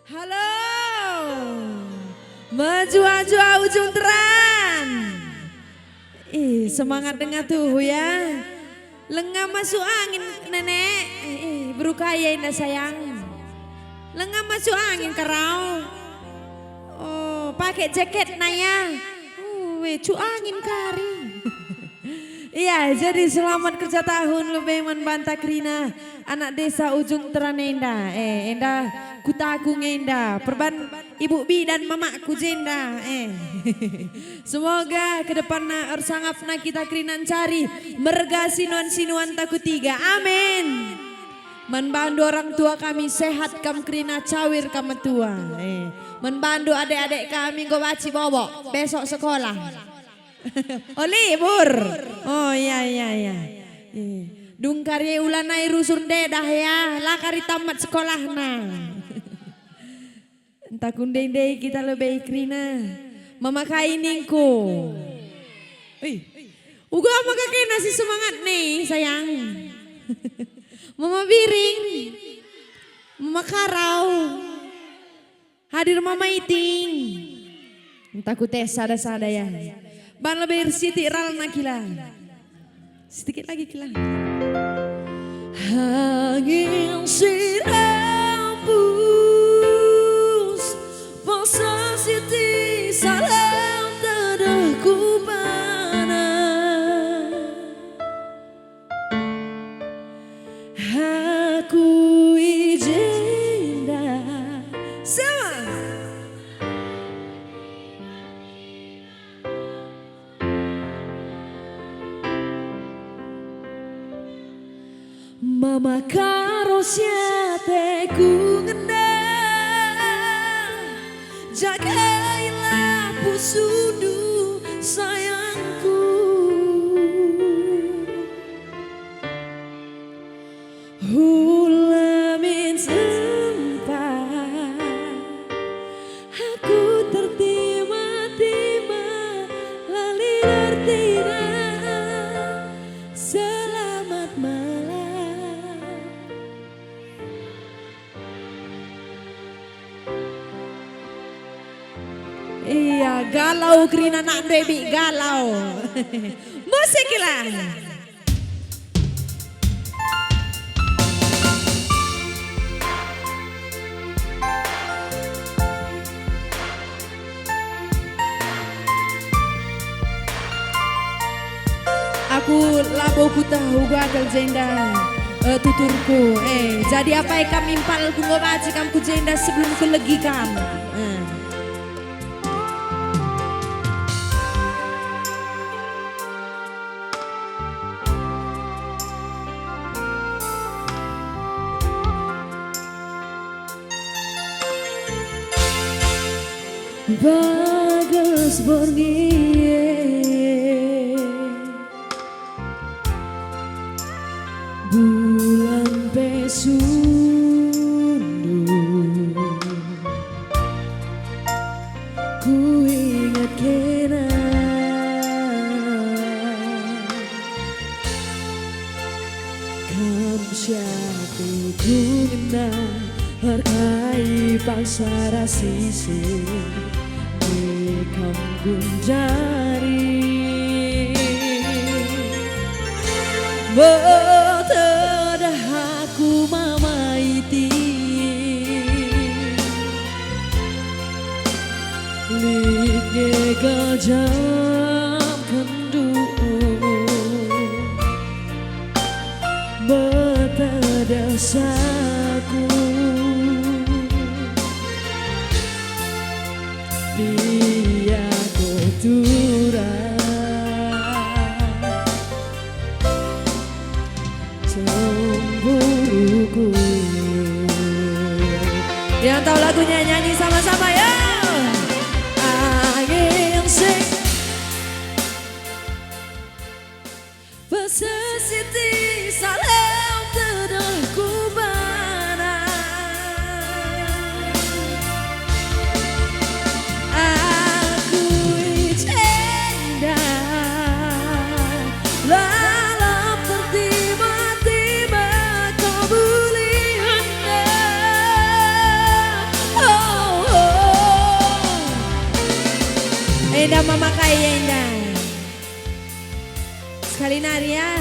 Halo, maju-maju ujung teran. Semangat dengar tuh ya. Lengah masuk angin nenek, berukaya indah sayang. Lengah masuk angin kerau. Oh, pakai jaket naya. Cu angin kari. Iya, jadi selamat kerja tahun lebih membantah Krina. Anak desa ujung teran Enda. Enda kutaku ngenda. Perban ibu bi dan mamaku jenda. Semoga ke depannya ersangapna kita Krina cari. Merga sinuan-sinuan taku tiga. Amin. Membantu orang tua kami sehat kam Krina cawir kam tua. Membantu adik-adik kami go baci bobok. Besok sekolah. Oh libur. Oh iya. Dung karya ulanai rusun dedah ya. Lakari tamat sekolah nah. Entah kundeng deh kita lebih Krina. Memakai ningku. Uga maka nasi semangat nih sayang. Mama biring. Mama karau. Hadir mama iting. Entah ku tes sada-sada ya. Ban lebih siti ral nakila. Sedikit lagi kila. Angin sirambus Masa siti salam tadaku mana Aku izinda sama Mama karo siate ku ngendang Jagailah pusudu sayangku Hulamin sempat Aku tertima-tima Lali artina Selamat malam Iya galau Krina nak baby galau. Musik lah. Aku laboku tahu gagal jenda tuturku. Jadi apa yang kami impal ku ngobaci kamku jenda sebelum kelegi kamu. Bagus bornie bulan pesundu ku ingat kena kam syati ku ngena hargai pangsara sisi Gunjari Betedah aku mama iti Lige gajam kendu Betedah saku Dia keturang cemburuku Yang tahu lagunya nyanyi sama-sama ya Angin sing Pesesiti salam tedahku bana Oh Yenda mama kaya Yenda. Sekali nari ya.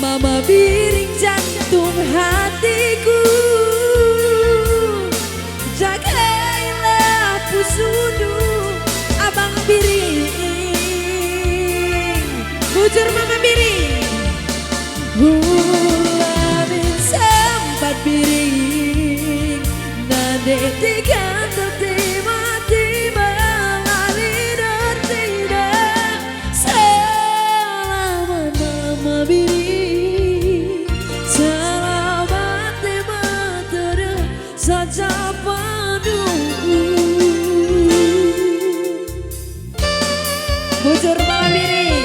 Mama biring jantung hatiku, jagailah pusudu abang biring. Bujur mama biring. Ulamin sempat biring, nade tiga tiba-tiba lari dan tidak. Selamat mama biring, selamat tiba-tiba saja padu. Bujur mama biring.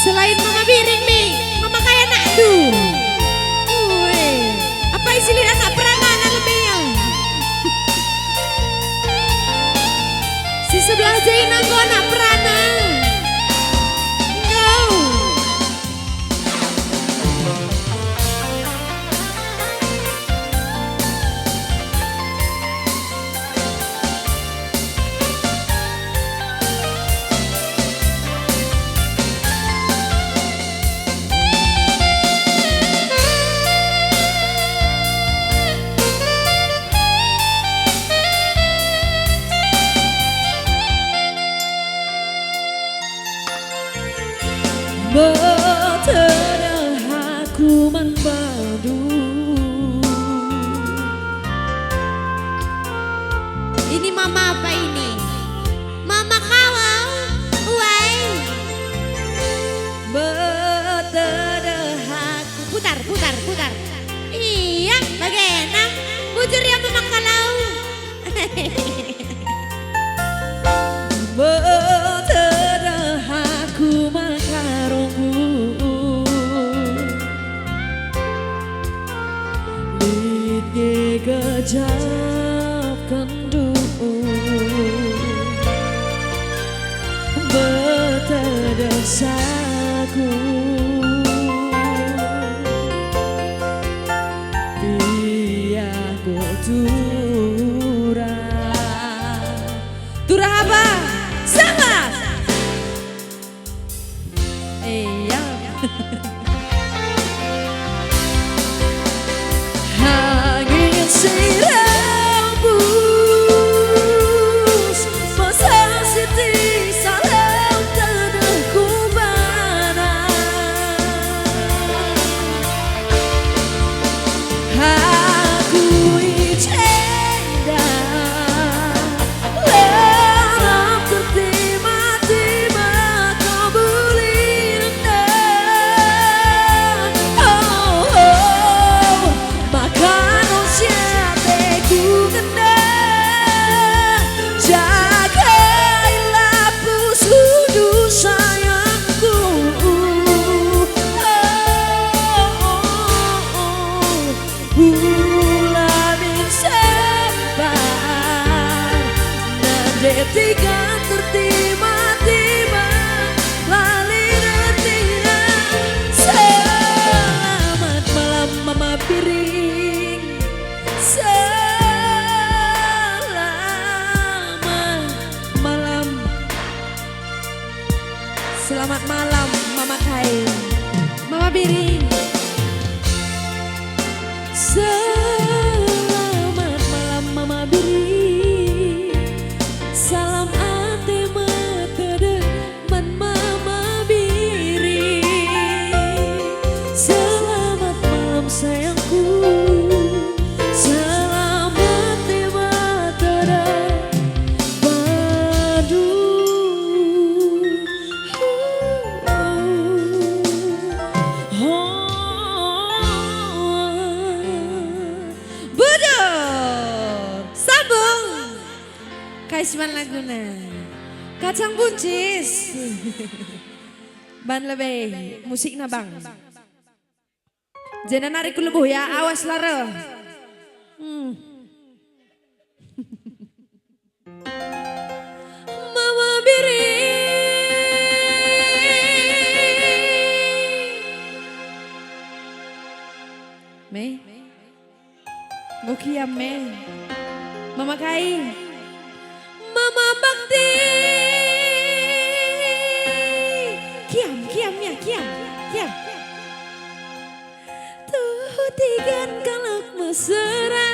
Selain mama biring nih, mama kaya nakdu. Apa isi lidah tak peranan lebih ya? Si sebelah Jaina kau nak peranan. Go. Betera aku membadu. Ini mama apa ini? Mama kawal, uai. Betera aku. Putar. Iya, bagaimana? Bujur ya mama kalau. Betera aku makarongku, lidge kejap kendu. Betera saku, biaku turah apa? Sama. Iya. Angin sirambus, masa siti salam tanahku mana. Aku icenda lerap tertiba-tiba kau beli rendang. Oh, makan siate ku kena, jagailah pusudu sayangku. Ulamin sempat, nade tiga tertiba-tiba lali dan tidak. Selamat malam mama piring, selamat malam mama kai, mama piring. Selamat malam mama biring, salam ate matede man mama biring. Selamat malam sayangku, selamat tiba tada padu. Kaisman Laguna, kacang buncis, ban lebih musik nabang. Jangan narik lebuh ya, awas lara. Mama biring, me, Mukiam me, Mama Kai. Mama bakti. Kiam ya, kiam. Tuh tigan kalak mesra,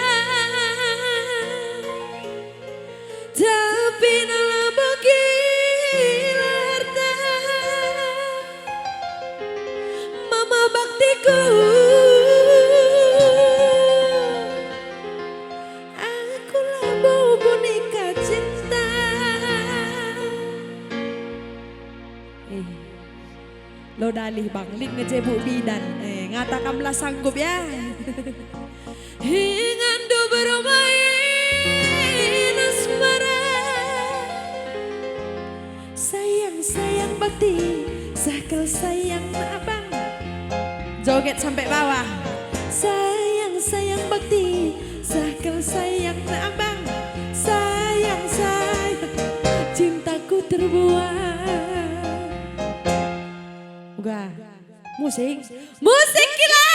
tapi nala bagilarta. Mama baktiku, aku labu boneka cinta. Lo dalih bang, lin ngejebuk bidan. Ngatakan belah sanggup ya. Hingandu bermain asmara. Sayang bakti, sakal sayang abang. Joget sampai bawah. Sayang bakti, sakal sayang abang. Sayang, cintaku terbuang. Uga, musik gila.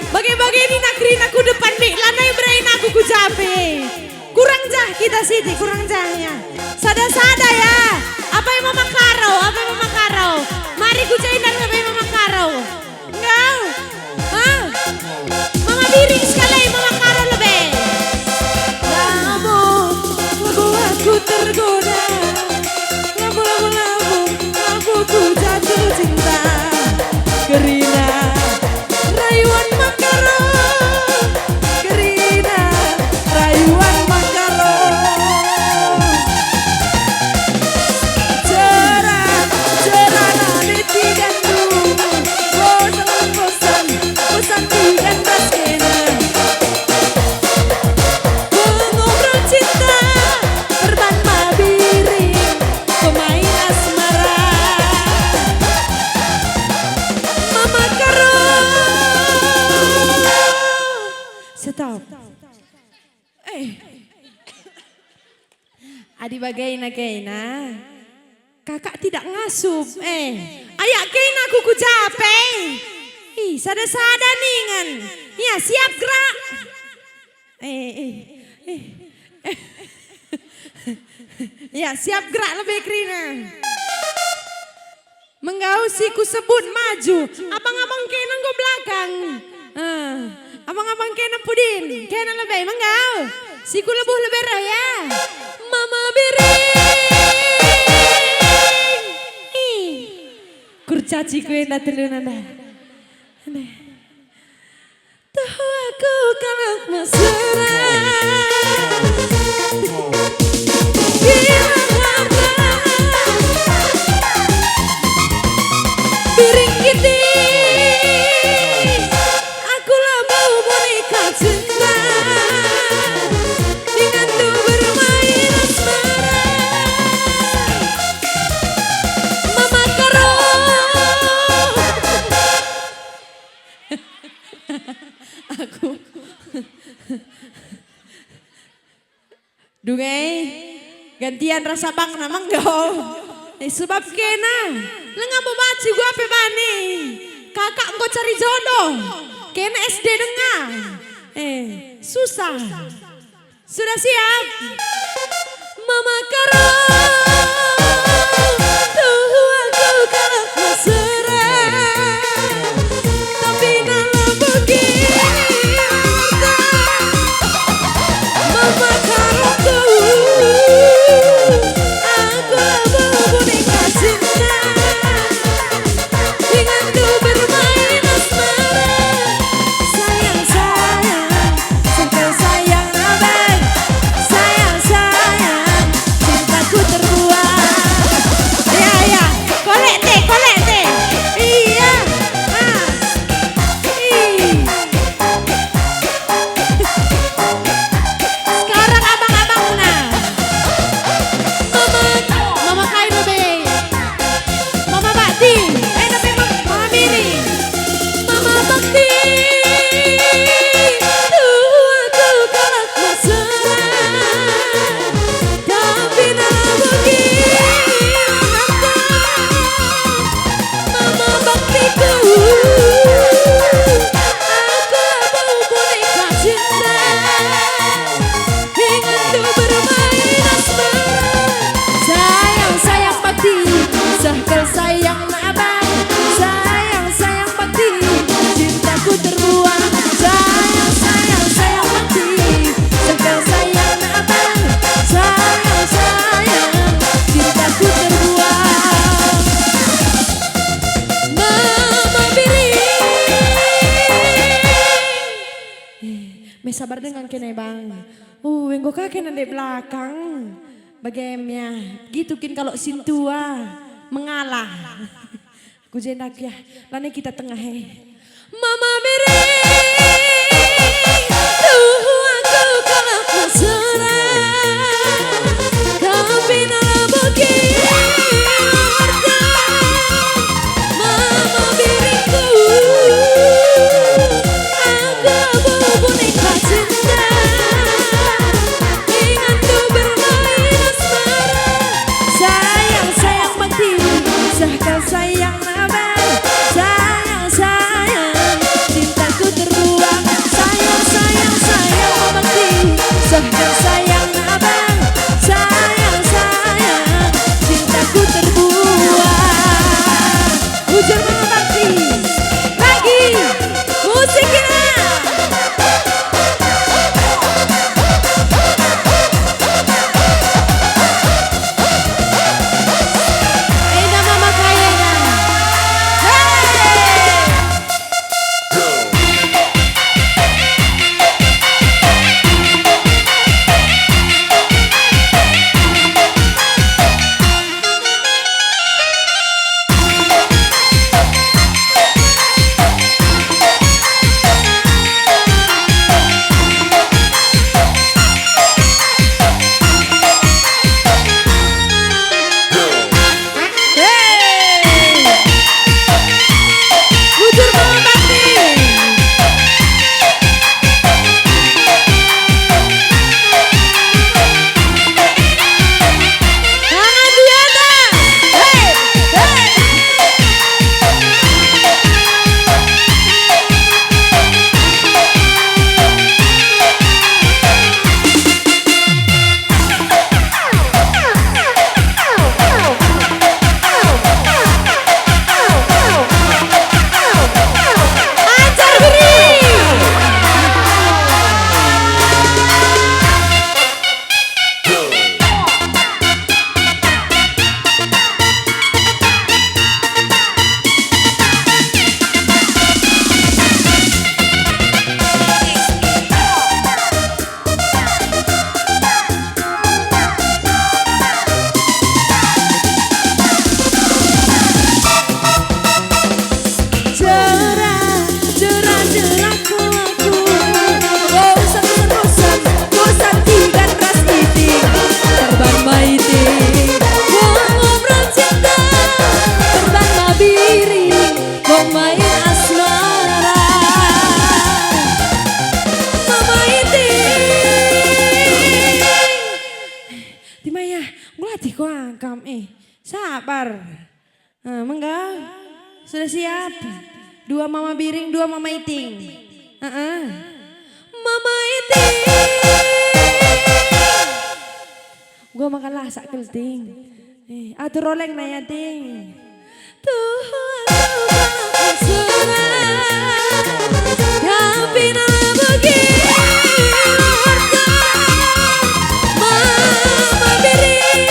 Bagi-bagi ini nakrin aku depan mik lanai berain aku ku cape. Kurang jah kita sini, kurang jahnya. Sada-sada ya. Apa yang mama karo? Mari ku caindan apa yang mama karo. Enggak. Hah? Mama biring sekali mama karo lebih. Lamu aku tergoda. Lamu ku jatuh cinta. Gerina rayuan makaro, gerina rayuan makaro. Cerah nadi tigandu, bosan tigan baskena. Mengobrol cinta, terbang mabiring, pemain asmara. Mama karo. Stop. Adi bagaina keina. Kakak tidak ngasup. Ayak keina kuku capek. Sada-sada ningan. Ya siap gerak. Ya siap gerak lebih Krina. Menggausi ku sebut maju, abang-abang kena go belakang. Abang-abang kena pudin, kena lebih menggau. Siku lebuh lebih raya. Mama bering. Kurcaci ku yang datang nanda. Tahu aku kalau mesra. Dungai gantian rasa bang namang gau. Sebab kena lenga mau baci gua apa bani. Kakak engkau cari jodoh. Kena SD dengar. Susah. Sudah siap? Mama karo. Tuh aku kalau mesra. Tapi kalau begini. Mama karo aku bawa boneka cinta. Denganku bermain asmara. Sayang sayang, sampai sayang abang. Sayang sayang, cintaku terbuat. Ya, kolek teh. Iya, sekarang abang-abang nah. Mama Kaido be. Mama Bakti. Tapi Mama Miri. Mama Bakti. Tuh aku kalau mesra. Tapi nak begini. Mama Baktiku. Aku mau boneka cinta. Ingatku bermain asmara. Sayang sayang bakti, sahkel sayang abang. Sayang sayang bakti, cintaku terbuat. Sayang sayang sayang bakti, sahkel sayang abang. Sayang sayang, cintaku terbuat. Mama biri. Sabar dengan kene bang. Engkau kakek di belakang. Bagaimana? Gitu kin kalau sintua mengalah. Aku jenak ya. Lani kita tengah Mama beri. Tuh aku kalau mesra. Tapi nak begini. Mama beriku. Aku bawa boneka cinta. Ingatku bermain asmara. Sayang sayang bakti, sahkal sayang abang. Sayang sayang, cinta Mangga. Sudah siap? Dua mama biring, dua mama iting. Mama iting. Gua makan lasak kelting. Atur roleng na ya ting. Tuhan aku serah, tapi nak begini. Mama biring,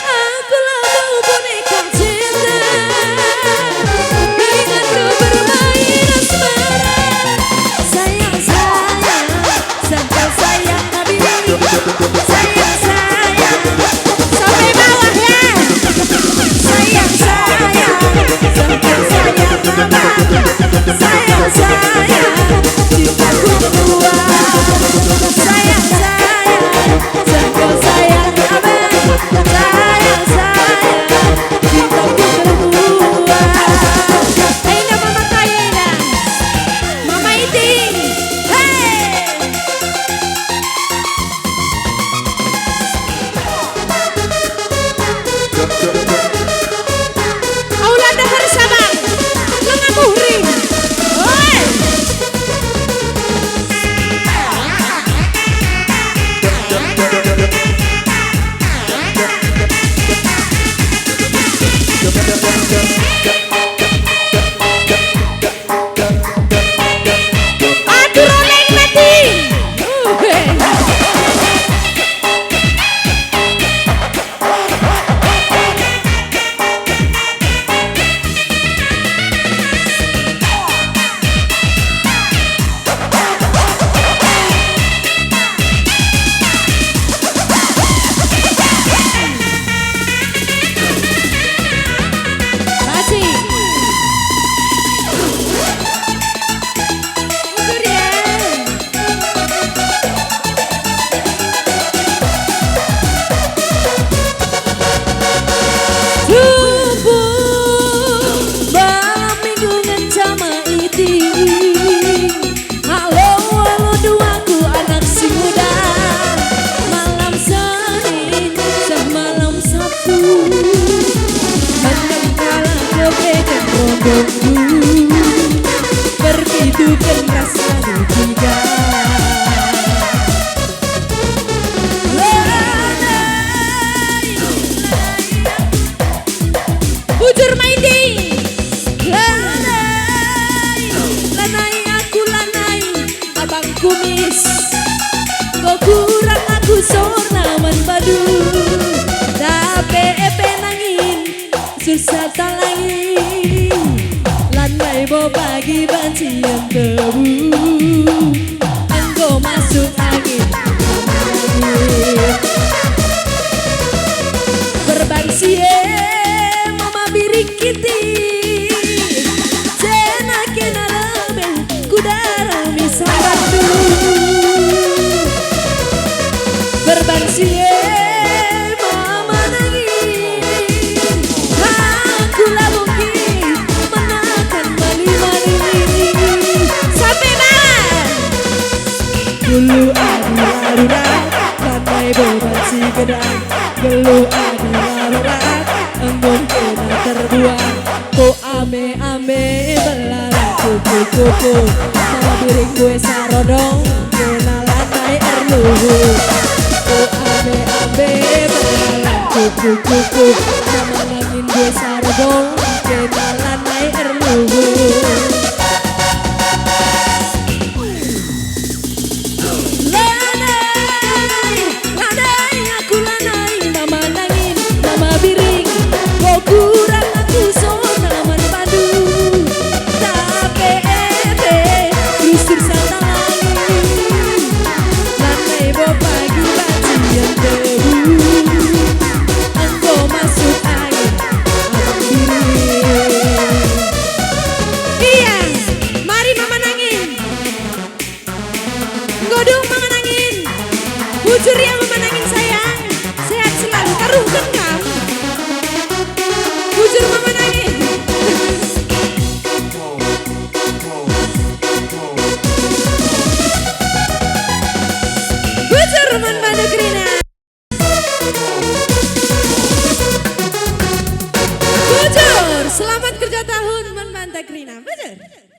aku mau boneka cinta. Ingatku bermain asmara. Sayang sayang, sampai sayang biring. Sayang sayang, sampai bawah ya. Sayang sayang, sampai sayang mama. Sayang sayang, cintaku kuat. Sayang sayang, sampai sayang mama. Sayang sayang, cintaku kuat. Aina mama kaya mama iting. Hey. Aulan dahar sabang, lengan muhrim. Oi. Aduh roleng mati. Masih. Ukur ya. Subuh malam minggu ngencama iting. Halo halo duaku anak si muda. Malam Senin sah malam Sabtu. Manakala kepegang rombongku, perhitungan rasa tiga. Bujur maiti. Lanai, lanai aku lanai, abang kumis. Kau kurang aku sornaman padu. Tapi epe nangin susah talangin. Lanai bo pagi banci yang tebu. Engkau masuk angin. Berbansi mama biring kiti. Cena kena rame kudara misambandu. Berbansi mama nangis. Aku labungi menakan mani-mani. Sampai bawah. Dulu adu-aduran, lantai berbansi gedang. Dulu adu-aduran, embun kena terbuang. Ko ame-ame belalang kuku-kuku. Mama biring gue sarodong, kena lantai erluhu. Ko ame-ame belalang kuku-kuku. Mama ngangin gue sarodong, kena lantai erluhu. Lanai, lanai aku lanai. Mama nangin, mama biring. Kau kurang aku sonaman padu. Tapi lusur sana lagi. Lanai bo pagi banci yang tebu. Engkau masuk angin abang biring. Iya. Selamat kerja tahun Mbak Takrina. Betul.